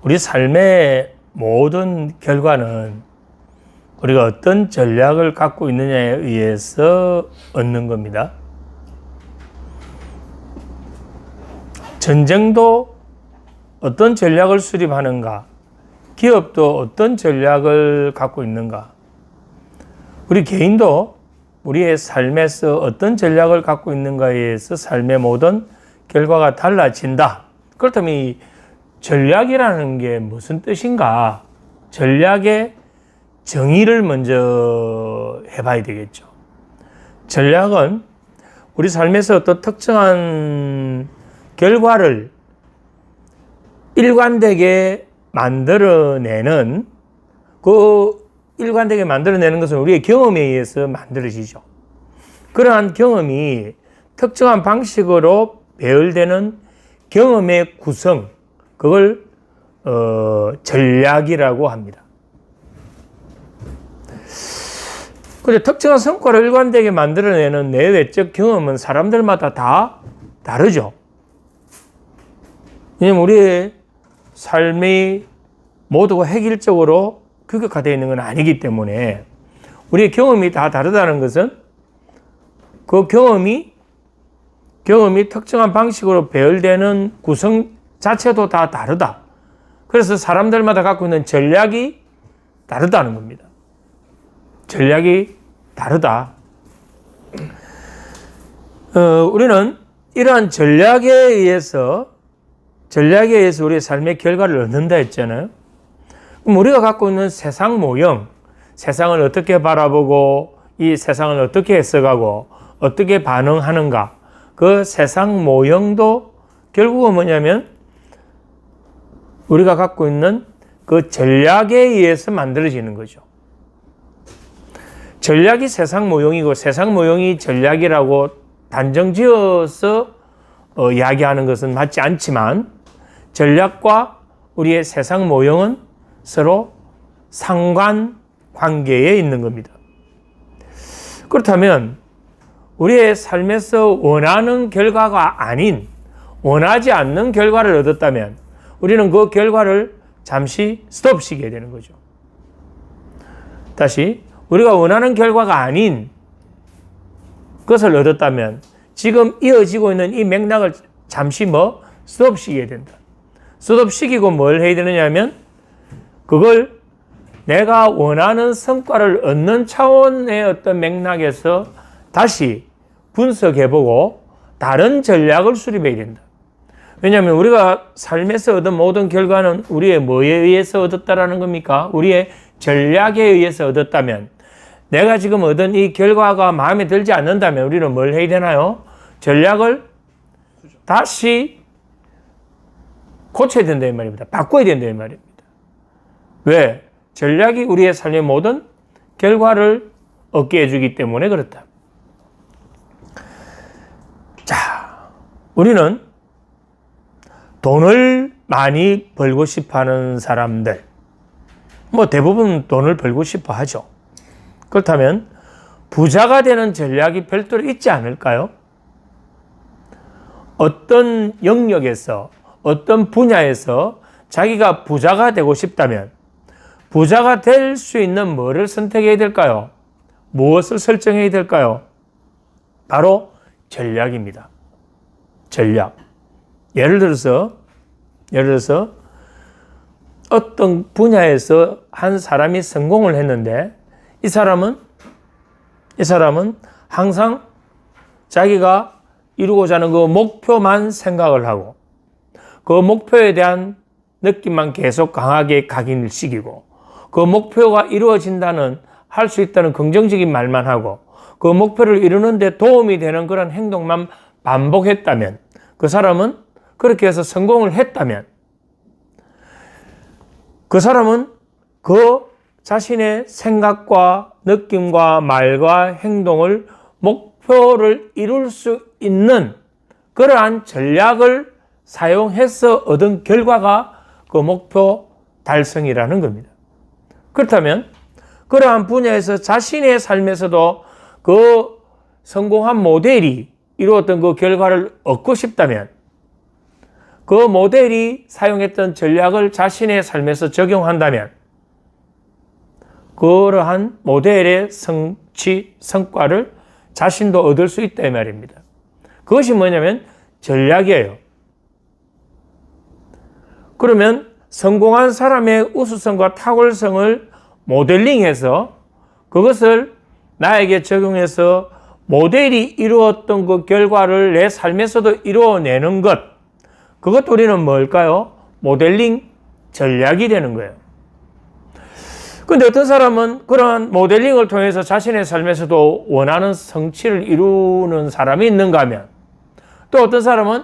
우리 삶의 모든 결과는 우리가 어떤 전략을 갖고 있느냐에 의해서 얻는 겁니다. 전쟁도 어떤 전략을 수립하는가, 기업도 어떤 전략을 갖고 있는가, 우리 개인도 우리의 삶에서 어떤 전략을 갖고 있는가에 의해서 삶의 모든 결과가 달라진다. 그렇다면 이 전략이라는 게 무슨 뜻인가? 전략의 정의를 먼저 해봐야 되겠죠. 전략은 우리 삶에서 어떤 특정한 결과를 일관되게 만들어내는, 일관되게 만들어내는 것은 우리의 경험에 의해서 만들어지죠. 그러한 경험이 특정한 방식으로 배열되는 경험의 구성, 그걸 전략이라고 합니다. 그런데 특정한 성과를 일관되게 만들어내는 내외적 경험은 사람들마다 다 다르죠. 왜냐하면 우리의 삶이 모두가 획일적으로 규격화되어 있는 건 아니기 때문에 우리의 경험이 다 다르다는 것은 그 경험이 특정한 방식으로 배열되는 구성 자체도 다 다르다. 그래서 사람들마다 갖고 있는 전략이 다르다는 겁니다. 전략이 다르다. 우리는 이러한 전략에 의해서 우리의 삶의 결과를 얻는다 했잖아요. 그럼 우리가 갖고 있는 세상 모형, 세상을 어떻게 바라보고 이 세상을 어떻게 해석하고 어떻게 반응하는가, 그 세상 모형도 결국은 뭐냐면 우리가 갖고 있는 그 전략에 의해서 만들어지는 거죠. 전략이 세상 모형이고 서상 모형이 전략이라고 단정 지어서 이야기하는 것은 맞지 않지만 전략과 우리의 세상 모형은 서로 상관관계에 있는 겁니다. 그렇다면 우리의 삶에서 원하는 결과가 아닌 원하지 않는 결과를 얻었다면 우리는 그 결과를 잠시 스톱시키게 되는 거죠. 다시 우리가 원하는 결과가 아닌 것을 얻었다면 지금 이어지고 있는 이 맥락을 잠시 스톱시키게 된다. 스톱시키고 뭘 해야 되느냐 하면 그걸 내가 원하는 성과를 얻는 차원의 어떤 맥락에서 다시 분석해보고 다른 전략을 수립해야 된다. 왜냐하면 우리가 삶에서 얻은 모든 결과는 우리의 뭐에 의해서 얻었다라는 겁니까? 우리의 전략에 의해서 얻었다면 내가 지금 얻은 이 결과가 마음에 들지 않는다면 우리는 뭘 해야 되나요? 전략을 다시 고쳐야 된다 이 말입니다. 바꿔야 된다 이 말입니다. 왜? 전략이 우리의 삶의 모든 결과를 얻게 해주기 때문에 그렇다. 자, 우리는 돈을 많이 벌고 싶어 하는 사람들, 대부분 돈을 벌고 싶어 하죠. 그렇다면 부자가 되는 전략이 별도로 있지 않을까요? 어떤 영역에서, 어떤 분야에서 자기가 부자가 되고 싶다면 부자가 될 수 있는 뭐를 선택해야 될까요? 무엇을 설정해야 될까요? 바로 전략입니다. 전략. 예를 들어서 어떤 분야에서 한 사람이 성공을 했는데 이 사람은 항상 자기가 이루고자 하는 그 목표만 생각을 하고 그 목표에 대한 느낌만 계속 강하게 각인을 시키고 그 목표가 이루어진다는 할 수 있다는 긍정적인 말만 하고 그 목표를 이루는 데 도움이 되는 그런 행동만 반복했다면 그 사람은 그렇게 해서 성공을 했다면 그 사람은 그 자신의 생각과 느낌과 말과 행동을 목표를 이룰 수 있는 그러한 전략을 사용해서 얻은 결과가 그 목표 달성이라는 겁니다. 그렇다면 그러한 분야에서 자신의 삶에서도 그 성공한 모델이 이루었던 그 결과를 얻고 싶다면 그 모델이 사용했던 전략을 자신의 삶에서 적용한다면 그러한 모델의 성취, 성과를 자신도 얻을 수 있다 이 말입니다. 그것이 뭐냐면 전략이에요. 그러면 성공한 사람의 우수성과 탁월성을 모델링해서 그것을 나에게 적용해서 모델이 이루었던 그 결과를 내 삶에서도 이루어내는 것, 그것도 우리는 뭘까요? 모델링 전략이 되는 거예요. 근데 어떤 사람은 그러한 모델링을 통해서 자신의 삶에서도 원하는 성취를 이루는 사람이 있는가 하면, 또 어떤 사람은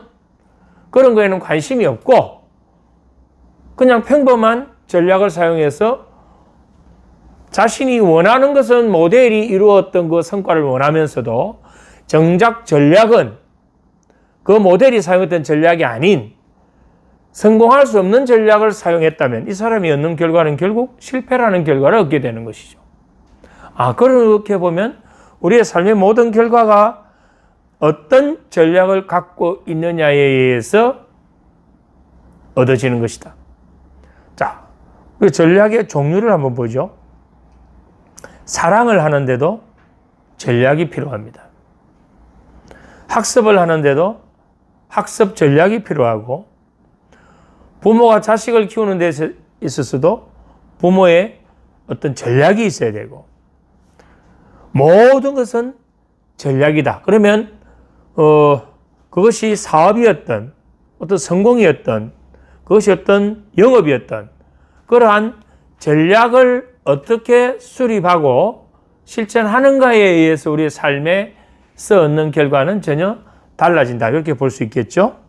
그런 거에는 관심이 없고 그냥 평범한 전략을 사용해서 자신이 원하는 것은 모델이 이루었던 그 성과를 원하면서도 정작 전략은 그 모델이 사용했던 전략이 아닌 성공할 수 없는 전략을 사용했다면 이 사람이 얻는 결과는 결국 실패라는 결과를 얻게 되는 것이죠. 그렇게 보면 우리의 삶의 모든 결과가 어떤 전략을 갖고 있느냐에 의해서 얻어지는 것이다. 자, 그 전략의 종류를 한번 보죠. 사랑을 하는데도 전략이 필요합니다. 학습을 하는데도 학습 전략이 필요하고, 부모가 자식을 키우는 데 있어서도 부모의 어떤 전략이 있어야 되고, 모든 것은 전략이다. 그러면 그것이 사업이었던, 어떤 성공이었던, 그것이 어떤 영업이었던, 그러한 전략을 어떻게 수립하고 실천하는가에 의해서 우리의 삶에서 얻는 결과는 전혀 달라진다. 이렇게 볼 수 있겠죠.